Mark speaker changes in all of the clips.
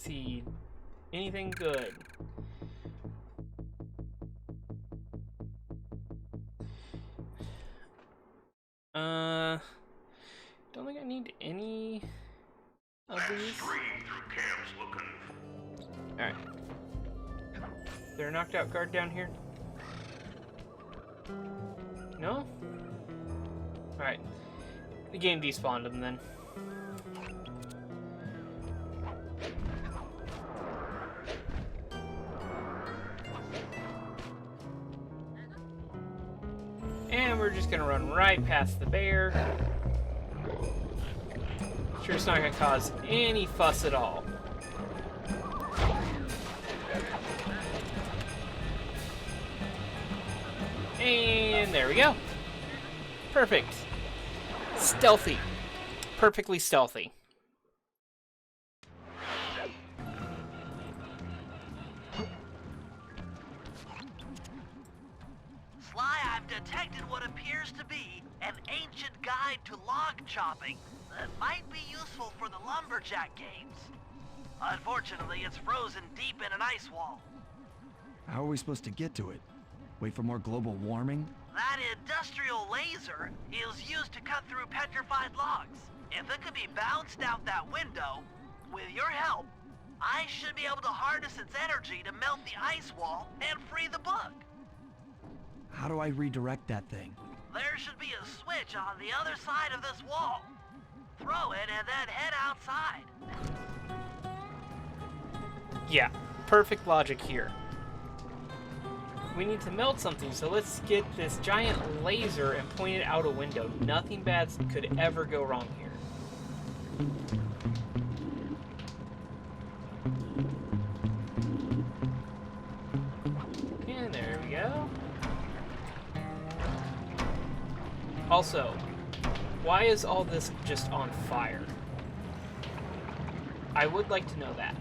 Speaker 1: see anything good. Don't think I need any of these. Alright. Is there a knocked out guard down here? No? Alright. The game despawned him then. And we're just gonna run right past the bear. Sure, it's not gonna cause any fuss at all. And there we go. Perfect. Stealthy. Perfectly stealthy.
Speaker 2: Sly, I've detected what appears to be an ancient guide to log chopping that might be useful for the lumberjack games. Unfortunately, it's frozen deep in an ice wall.
Speaker 3: How are we supposed to get to it? Wait for more global warming?
Speaker 2: That industrial laser is used to cut through petrified logs. If it could be bounced out that window, with your help, I should be able to harness its energy to melt the ice wall and free the bug.
Speaker 3: How do I redirect that thing?
Speaker 2: There should be a switch on the other side of this wall. Throw it and then head outside.
Speaker 1: Yeah, perfect logic here. We need to melt something, so let's get this giant laser and point it out a window. Nothing bad could ever go wrong here. And there we go. Also, why is all this just on fire? I would like to know that.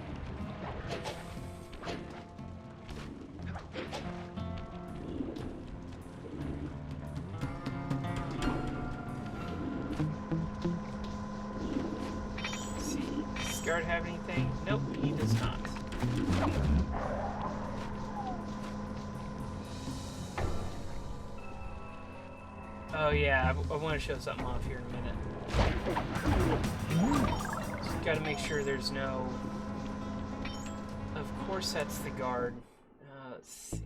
Speaker 1: Guard have anything? Nope, he does not. Oh yeah, I want to show something off here in a minute. Just gotta make sure there's no... Of course that's the guard. Let's see.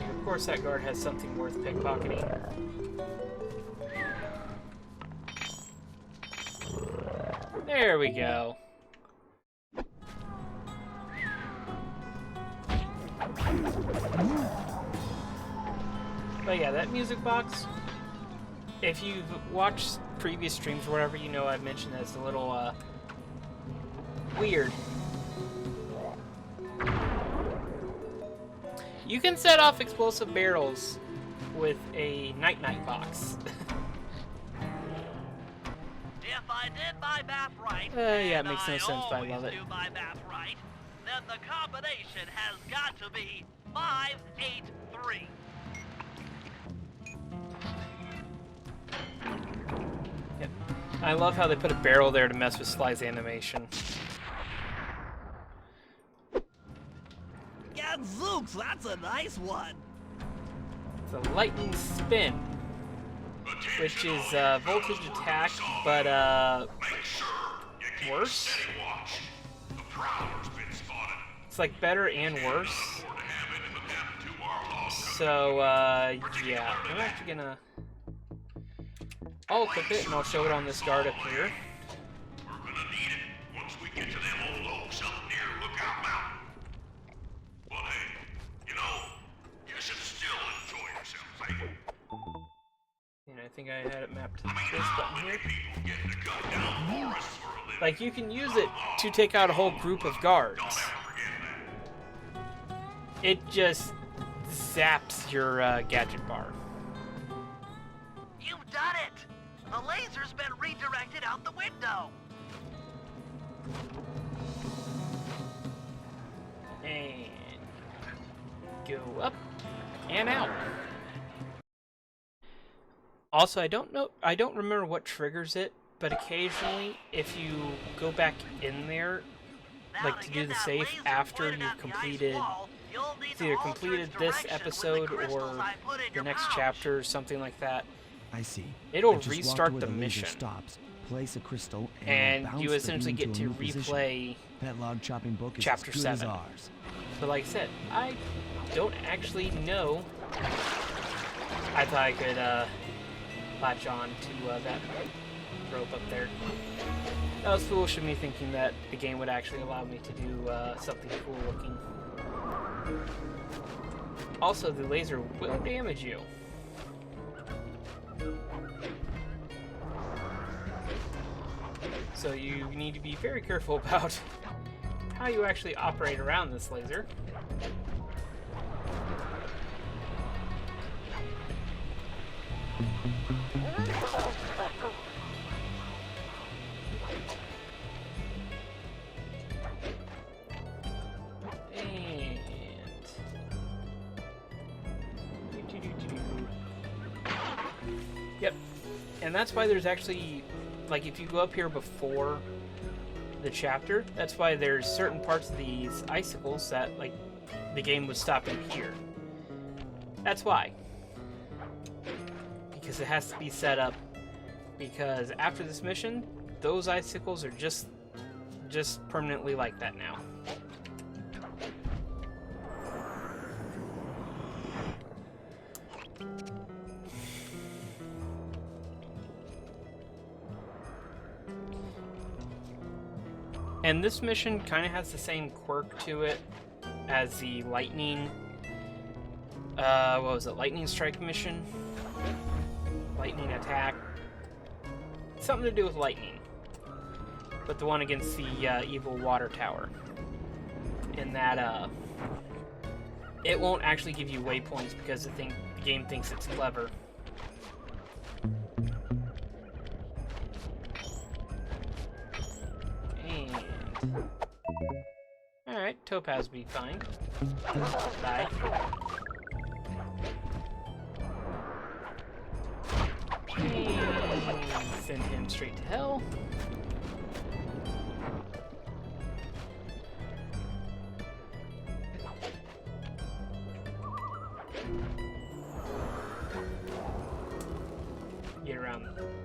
Speaker 1: Of course that guard has something worth pickpocketing. There we go. But yeah, that music box, if you've watched previous streams or whatever, you know I've mentioned that it's a little weird. You can set off explosive barrels with a night-night box.
Speaker 2: If I did my math right,
Speaker 1: yeah, it makes no sense, but I love it.
Speaker 2: do my math right, then the combination has got to be 583.
Speaker 1: Yep. I love how they put a barrel there to mess with Sly's animation.
Speaker 2: Gadzooks, that's a nice one.
Speaker 1: It's a lightning spin, which is voltage attack, but worse. It's like better and worse. So yeah, I'm actually gonna. I'll equip it and I'll show it on this guard up here.
Speaker 4: We're gonna need it once we get to them old oaks up near Lookout Mountain. But hey, you know, you should still enjoy yourself, eh?
Speaker 1: And I think I had it mapped to this button here.
Speaker 4: People getting to cut down forests for a living.
Speaker 1: Like, you can use it to take out a whole group of guards.
Speaker 4: Don't ever forget that.
Speaker 1: It just zaps your gadget bar.
Speaker 2: You've done it! The laser's been redirected out the window.
Speaker 1: And go up, And out. Also, I don't remember what triggers it, but occasionally, if you go back in there, like to do the save after you've completed, it's either completed this episode or the next chapter or something like that,
Speaker 3: I see.
Speaker 1: it'll
Speaker 3: I just walk
Speaker 1: restart
Speaker 3: where
Speaker 1: the
Speaker 3: laser
Speaker 1: mission.
Speaker 3: Stops, place a crystal,
Speaker 1: And
Speaker 3: it'll
Speaker 1: you
Speaker 3: bounce the
Speaker 1: essentially
Speaker 3: beam
Speaker 1: get
Speaker 3: to a
Speaker 1: to
Speaker 3: new position.
Speaker 1: replay
Speaker 3: That log chopping book is
Speaker 1: Chapter
Speaker 3: as good
Speaker 1: 7.
Speaker 3: as ours.
Speaker 1: But like I said, I don't actually know. I thought I could latch on to that rope up there. That was foolish of me thinking that the game would actually allow me to do something cool looking. Also, the laser will damage you. So you need to be very careful about how you actually operate around this laser. Yep. And that's why there's actually, like, if you go up here before the chapter, that's why there's certain parts of these icicles that, like, the game would stop in here. That's why. Because it has to be set up. Because after this mission, those icicles are just permanently like that now. And this mission kind of has the same quirk to it as the lightning, what was it, lightning strike mission? Lightning attack. Something to do with lightning. But the one against the evil water tower. In that, it won't actually give you waypoints because the game thinks it's clever. Alright, Topaz will be fine. Die. And send him straight to hell.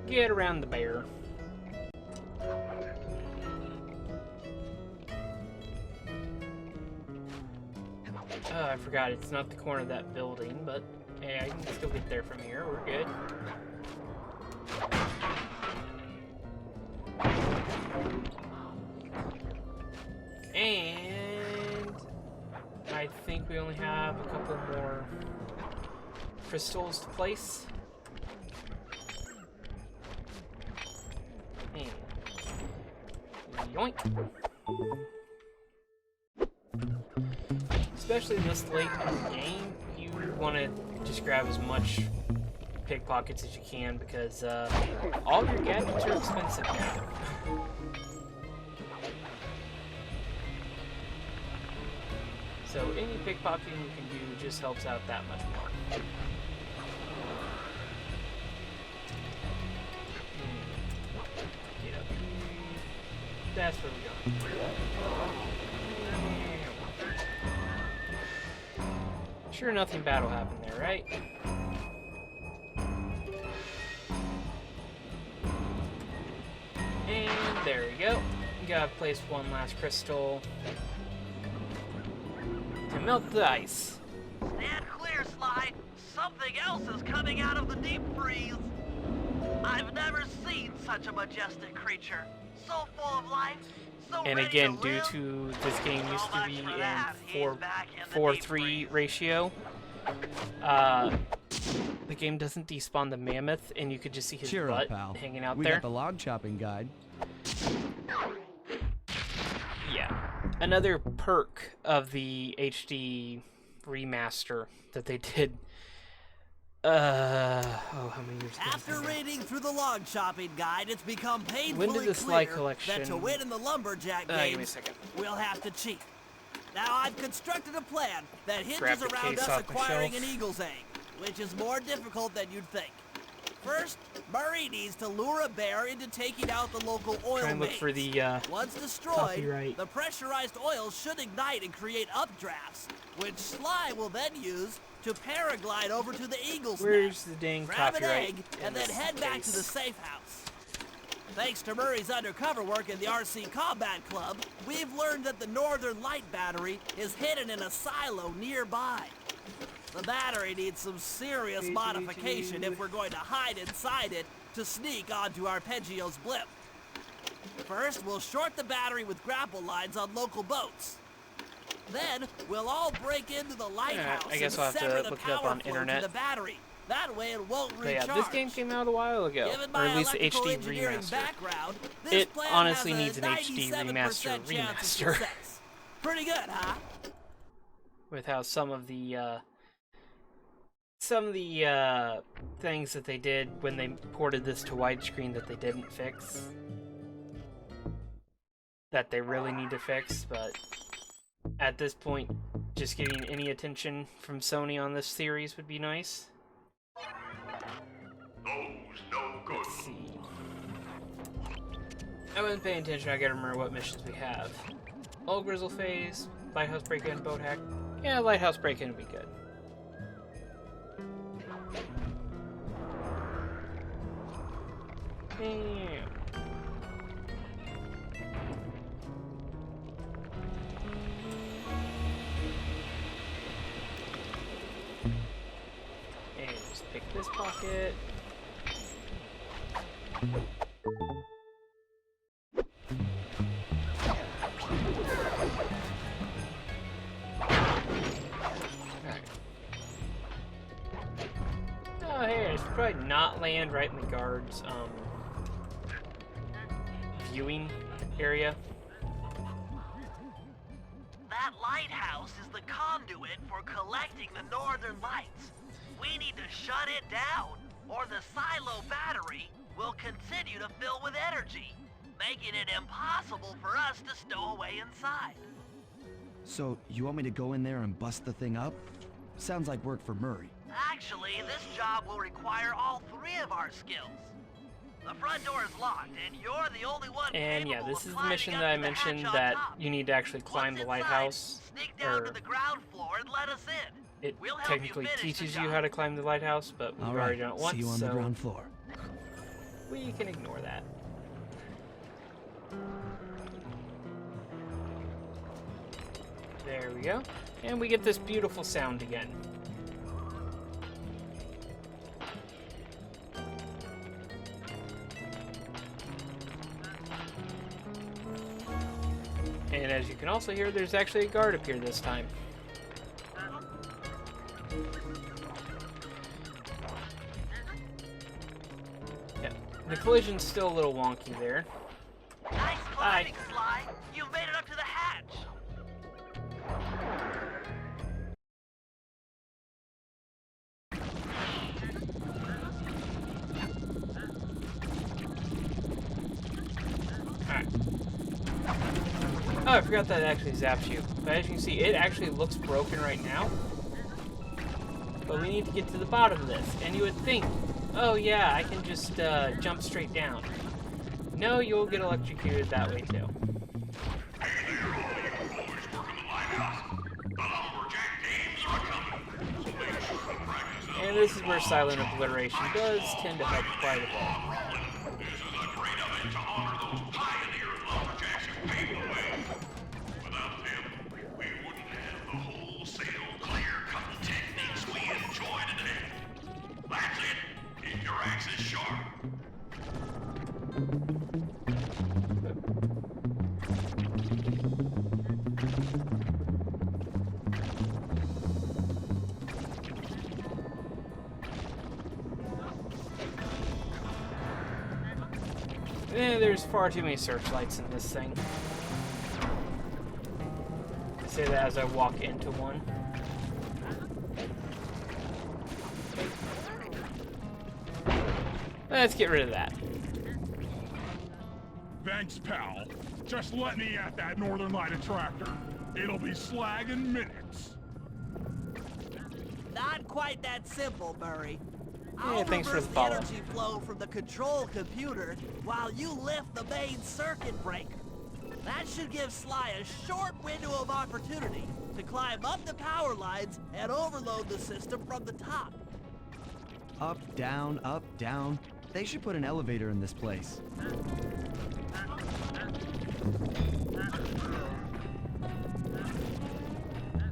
Speaker 1: Get around the bear. Oh, I forgot, it's not the corner of that building, but hey, I can still get there from here. We're good. And I think we only have a couple more crystals to place. And yoink. Especially this late in the game, you want to just grab as much pickpockets as you can because all your gadgets are expensive now. So any pickpocketing you can do just helps out that much more. Get up. That's where we go. Sure, nothing bad will happen there, right? And there we go. We gotta place one last crystal to melt the ice.
Speaker 2: Stand clear, Sly. Something else is coming out of the deep freeze. I've never seen such a majestic creature. So full of life. So
Speaker 1: And
Speaker 2: ready
Speaker 1: again,
Speaker 2: to
Speaker 1: due
Speaker 2: live.
Speaker 1: to this game used to be
Speaker 2: So much for
Speaker 1: in
Speaker 2: that. He's back in the
Speaker 1: 4:3
Speaker 2: deep
Speaker 1: ratio, the game doesn't despawn the mammoth, and you could just see his
Speaker 3: Cheer
Speaker 1: butt
Speaker 3: up, pal.
Speaker 1: hanging out
Speaker 3: We
Speaker 1: there.
Speaker 3: got the log chopping guide.
Speaker 1: Yeah. Another perk of the HD remaster that they did. How many years ago?
Speaker 5: After reading through the log chopping guide, it's become painfully
Speaker 1: When did the Sly
Speaker 5: clear
Speaker 1: collection-
Speaker 5: that to win in the lumberjack
Speaker 1: Give me a
Speaker 5: games,
Speaker 1: second.
Speaker 5: we'll have to cheat. Now, I've constructed a plan that
Speaker 1: Grab
Speaker 5: hinges
Speaker 1: the
Speaker 5: around
Speaker 1: case
Speaker 5: us
Speaker 1: off the
Speaker 5: acquiring
Speaker 1: shelf.
Speaker 5: an eagle's egg, which is more difficult than you'd think. First, Murray needs to lure a bear into taking out the local oil
Speaker 1: Try and look
Speaker 5: mains.
Speaker 1: for the
Speaker 5: Once destroyed,
Speaker 1: copyright.
Speaker 5: the pressurized oil should ignite and create updrafts, which Sly will then use to paraglide over to the eagle's
Speaker 1: Where's
Speaker 5: nest,
Speaker 1: the dang
Speaker 5: grab an
Speaker 1: copyright
Speaker 5: egg,
Speaker 1: in
Speaker 5: and then
Speaker 1: this
Speaker 5: head back to the
Speaker 1: case?
Speaker 5: safe house. Thanks to Murray's undercover work in the RC Combat Club, we've learned that the Northern Light battery is hidden in a silo nearby. The battery needs some serious modification if we're going to hide inside it to sneak onto Arpeggio's blimp. First, we'll short the battery with grapple lines on local boats. Then, we'll all break into the lighthouse
Speaker 1: I guess
Speaker 5: and
Speaker 1: I'll have to
Speaker 5: sever the
Speaker 1: look it up
Speaker 5: power
Speaker 1: on
Speaker 5: flow
Speaker 1: internet.
Speaker 5: to the battery. That way it won't
Speaker 1: But
Speaker 5: recharge.
Speaker 1: yeah, this game came out a while ago,
Speaker 5: Given
Speaker 1: or
Speaker 5: my
Speaker 1: at least the
Speaker 5: electrical
Speaker 1: HD
Speaker 5: engineering
Speaker 1: remaster.
Speaker 5: background, this
Speaker 1: It
Speaker 5: plan
Speaker 1: honestly
Speaker 5: has a
Speaker 1: needs an HD
Speaker 5: 97%
Speaker 1: remaster
Speaker 5: chance of
Speaker 1: remaster.
Speaker 5: success. Pretty good, huh?
Speaker 1: With how some of the things that they did when they ported this to widescreen that they didn't fix, that they really need to fix, but at this point, just getting any attention from Sony on this series would be nice.
Speaker 4: Those no good.
Speaker 1: Let's see. I wasn't paying attention, I gotta remember what missions we have. Old Grizzle Phase, Lighthouse Break-In, Boat Hack. Yeah, Lighthouse Break-In would be good. Damn. And just pick this pocket. Alright. Oh, hey, I should probably not land right in the guard's, viewing area.
Speaker 2: That lighthouse is the conduit for collecting the northern lights. We need to shut it down, or the silo battery will continue to fill with energy, making it impossible for us to stow away inside.
Speaker 3: So, you want me to go in there and bust the thing up? Sounds like work for Murray.
Speaker 2: Actually, this job will require all three of our skills. The front door is locked, and you're the only one
Speaker 1: And yeah,
Speaker 2: capable
Speaker 1: this
Speaker 2: of
Speaker 1: is the
Speaker 2: climbing
Speaker 1: mission
Speaker 2: up
Speaker 1: that I
Speaker 2: to the hatch
Speaker 1: mentioned
Speaker 2: on
Speaker 1: that
Speaker 2: top.
Speaker 1: you need to actually climb
Speaker 2: Once
Speaker 1: the
Speaker 2: inside,
Speaker 1: lighthouse.
Speaker 2: sneak down
Speaker 1: Or
Speaker 2: to the ground floor and let us in.
Speaker 1: it
Speaker 2: We'll help you
Speaker 1: technically
Speaker 2: finish the
Speaker 1: teaches you
Speaker 2: job.
Speaker 1: how to climb the lighthouse, but we've already done it once,
Speaker 3: see you on
Speaker 1: so
Speaker 3: the ground floor.
Speaker 1: we can ignore that. There we go. And we get this beautiful sound again. And as you can also hear, there's actually a guard up here this time. Yeah, the collision's still a little wonky there.
Speaker 2: Nice climbing, Sly. You've made it up to the hatch.
Speaker 1: Alright. Oh, I forgot that it actually zaps you. But as you can see, it actually looks broken right now. But we need to get to the bottom of this. And you would think, oh yeah, I can just jump straight down. No, you'll get electrocuted that way too.
Speaker 4: Hey there, all you boys working the lighthouse. The lumberjack games are coming. So make sure to practice up.
Speaker 1: And this is where silent obliteration does tend to help quite a bit.
Speaker 4: This is a great event to honor those pioneer lumberjacks who paved the way. Without them, we wouldn't have the wholesale clear-cut techniques we enjoy today. That's it. Keep your axes sharp.
Speaker 1: There's far too many searchlights in this thing. I say that as I walk into one. Let's get rid of that.
Speaker 6: Thanks, pal. Just let me at that Northern Light attractor. It'll be slag in minutes.
Speaker 5: Not quite that simple, Murray.
Speaker 1: Yeah,
Speaker 5: I'll
Speaker 1: thanks for
Speaker 5: reverse
Speaker 1: the follow.
Speaker 5: energy flow from the control computer while you lift the main circuit breaker. That should give Sly a short window of opportunity to climb up the power lines and overload the system from the top.
Speaker 3: Up, down, up, down. They should put an elevator in this place.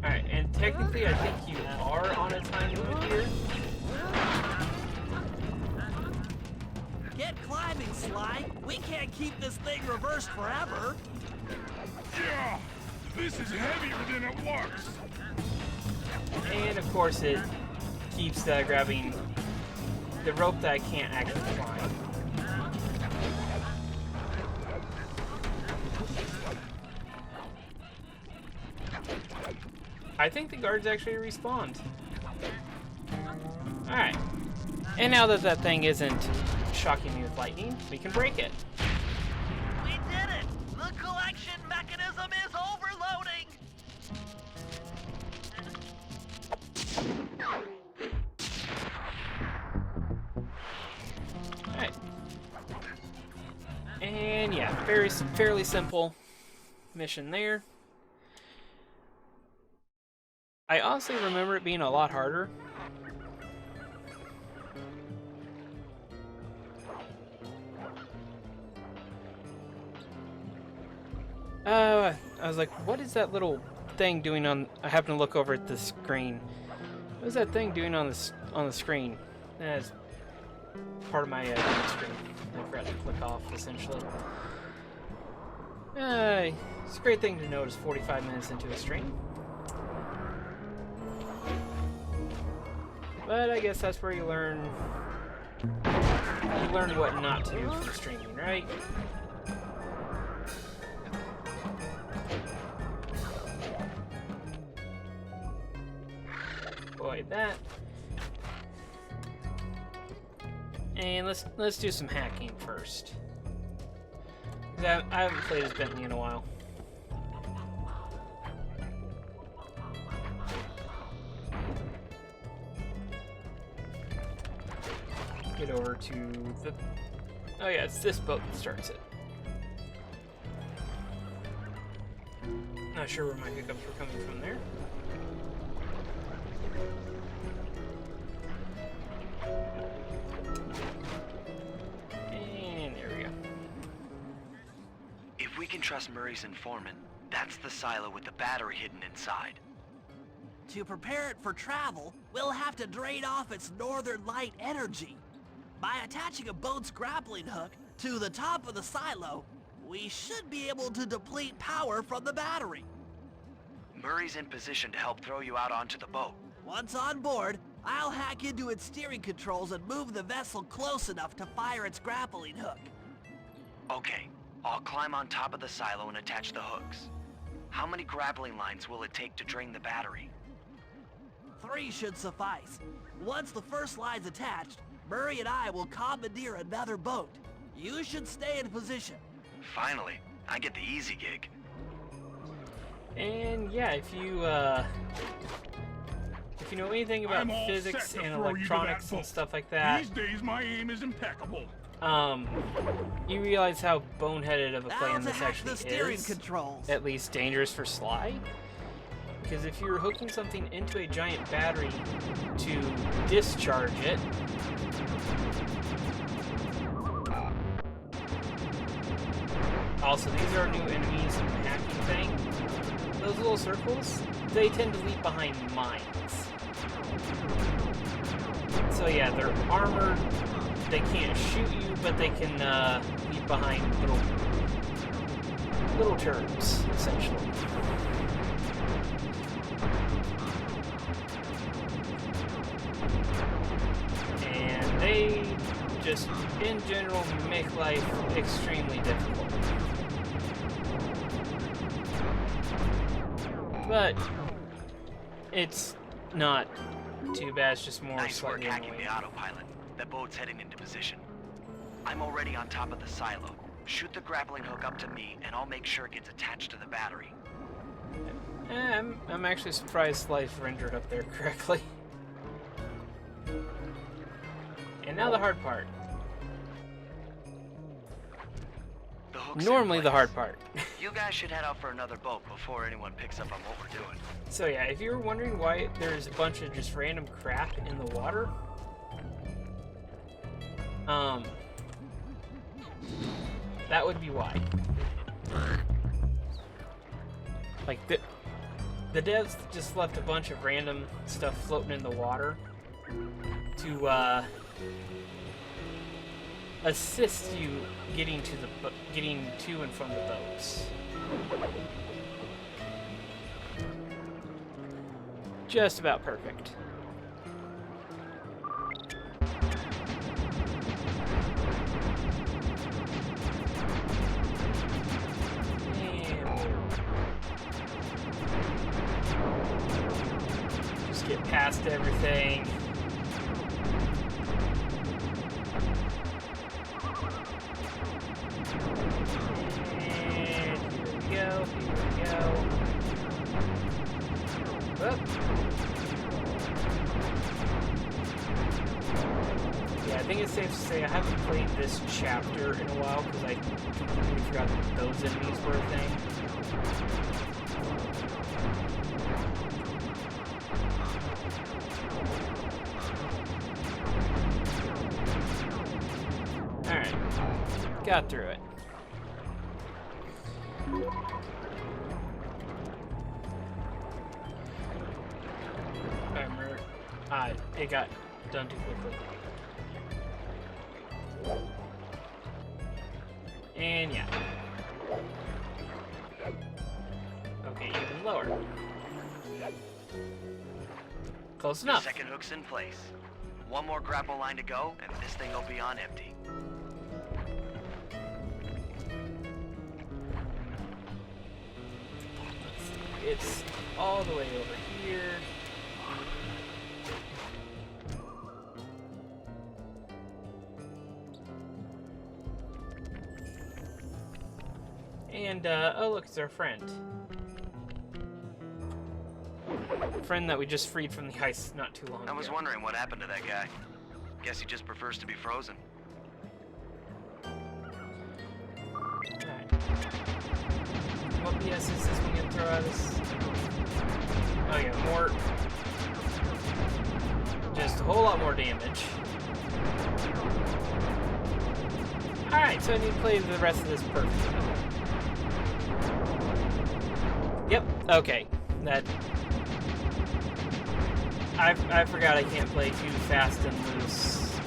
Speaker 1: Alright, and technically I think you are on a time limit here.
Speaker 5: Get climbing, Sly. We can't keep this thing reversed forever.
Speaker 6: Yeah, this is heavier than it looks.
Speaker 1: And of course it keeps grabbing the rope that I can't actually climb. I think the guards actually respawned. Alright. And now that that thing isn't shocking me with lightning, we can break it.
Speaker 2: We did it! The collection mechanism is overloading!
Speaker 1: Alright. And yeah, fairly simple mission there. I honestly remember it being a lot harder. I was like, what is that little thing doing on... I happen to look over at the screen. What is that thing doing on the screen? That's part of my screen. I forgot to click off, essentially. It's a great thing to notice 45 minutes into a stream. But I guess that's where you learn what not to do from streaming, right? Avoid that. And let's do some hacking first. 'Cause I haven't played as Bentley in a while. Get over to the... Oh yeah, it's this boat that starts it. Not sure where my hiccups were coming from there. And there we go.
Speaker 2: If we can trust Murray's informant, that's the silo with the battery hidden inside.
Speaker 5: To prepare it for travel, we'll have to drain off its northern light energy. By attaching a boat's grappling hook to the top of the silo, we should be able to deplete power from the battery.
Speaker 2: Murray's in position to help throw you out onto the boat.
Speaker 5: Once on board, I'll hack into its steering controls and move the vessel close enough to fire its grappling hook.
Speaker 2: Okay, I'll climb on top of the silo and attach the hooks. How many grappling lines will it take to drain the battery?
Speaker 5: 3 should suffice. Once the first line's attached, Murray and I will commandeer another boat. You should stay in position.
Speaker 2: Finally, I get the easy gig.
Speaker 1: And yeah, if you know anything about
Speaker 6: I'm all
Speaker 1: physics
Speaker 6: set to
Speaker 1: and
Speaker 6: throw you to
Speaker 1: electronics
Speaker 6: that
Speaker 1: and
Speaker 6: boat.
Speaker 1: stuff like that,
Speaker 6: These days my aim is impeccable.
Speaker 1: you realize how boneheaded of a
Speaker 5: Now
Speaker 1: plan
Speaker 5: to
Speaker 1: this
Speaker 5: hack
Speaker 1: actually
Speaker 5: the steering
Speaker 1: is.
Speaker 5: controls.
Speaker 1: At least dangerous for Sly. Because if you're hooking something into a giant battery to discharge it, also these are new enemies in the hacking thing. Those little circles, they tend to leave behind mines. So yeah, they're armored, they can't shoot you, but they can leave behind little turrets, essentially. And they just, in general, make life extremely difficult. But it's not too bad, it's just more
Speaker 2: Nice work
Speaker 1: slightly
Speaker 2: hacking
Speaker 1: annoying.
Speaker 2: the autopilot. That boat's heading into position. I'm already on top of the silo. Shoot the grappling hook up to me, and I'll make sure it gets attached to the battery.
Speaker 1: I'm actually surprised Sly's rendered up there correctly. And now the hard part.
Speaker 2: The hook's
Speaker 1: Normally
Speaker 2: in
Speaker 1: the
Speaker 2: place.
Speaker 1: hard part.
Speaker 2: You guys should head out for another boat before anyone picks up on what we're doing.
Speaker 1: So yeah, if you were wondering why there's a bunch of just random crap in the water, that would be why. Like the devs just left a bunch of random stuff floating in the water to assist you getting to and from the boats. Just about perfect. Just get past everything. And here we go, Whoop. Yeah, I think it's safe to say I haven't played this chapter in a while because I completely forgot that those enemies were a thing. Alright, got through it. It got done too quickly. And yeah. Okay, even lower. Close
Speaker 2: The
Speaker 1: enough.
Speaker 2: second hook's in place. One more grapple line to go, and this thing will be on empty.
Speaker 1: It's all the way over here. And, oh look, it's our friend. Friend that we just freed from the ice not too long ago.
Speaker 2: I was wondering what happened to that guy. Guess he just prefers to be frozen.
Speaker 1: Alright. What BS is this one gonna throw at us? Oh yeah, more... Just a whole lot more damage. Alright, so I need to play the rest of this perfectly. Yep, okay. That... I forgot I can't play too fast and loose.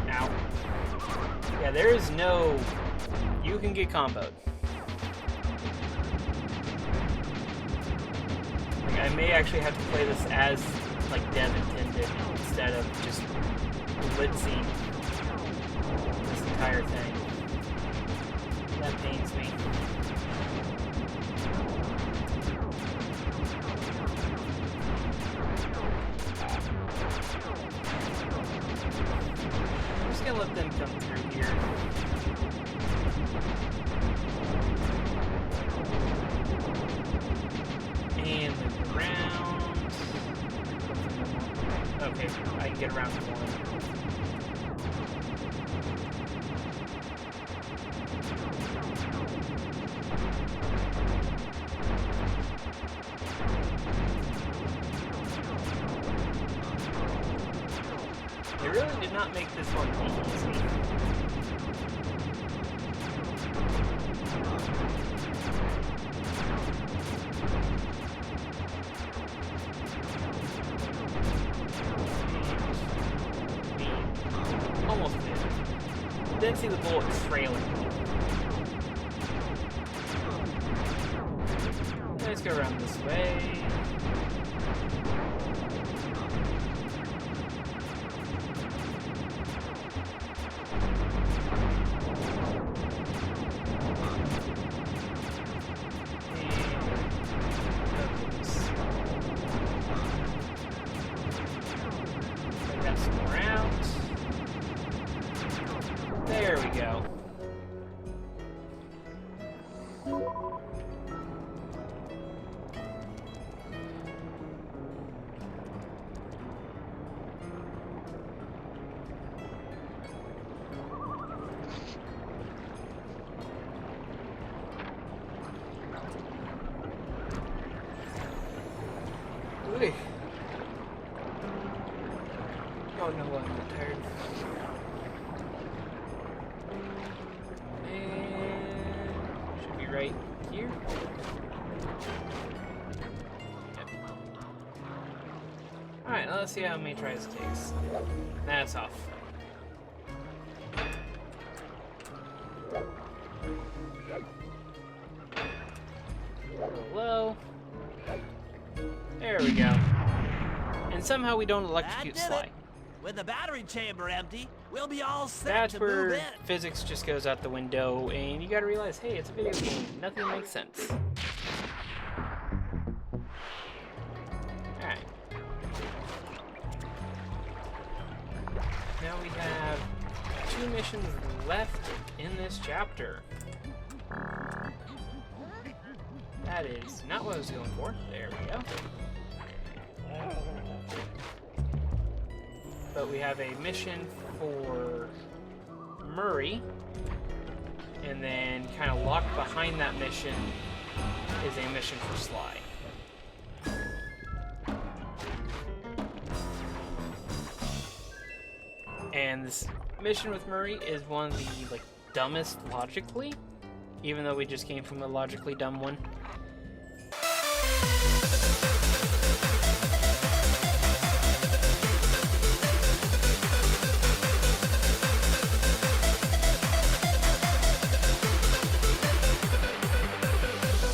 Speaker 1: Ow. Yeah, there is no... You can get comboed. Like, I may actually have to play this as, like, Dev intended, instead of just blitzing this entire thing. That pains me. I'm just gonna let them come through here. And loop around. Okay, I can get around to one. They really did not make this one easy. Almost did. Didn't see the bullet trailing. Let's go around this way. Got some more out. There we go. Wait. Oh no, I'm not tired. And should be right here. Yep. Alright, let's see how many tries it takes. That's off. Low. There we go. And somehow we don't electrocute
Speaker 5: That did
Speaker 1: Sly.
Speaker 5: it. With the battery chamber empty, we'll be all set
Speaker 1: That's
Speaker 5: to move
Speaker 1: where
Speaker 5: in.
Speaker 1: physics just goes out the window, and you gotta realize, hey, it's a video game. Nothing makes sense. Alright. Now we have 2 missions left in this chapter. That is not what I was going for. There we go. But we have a mission for Murray, and then kind of locked behind that mission is a mission for Sly. And this mission with Murray is one of the dumbest logically, even though we just came from a logically dumb one.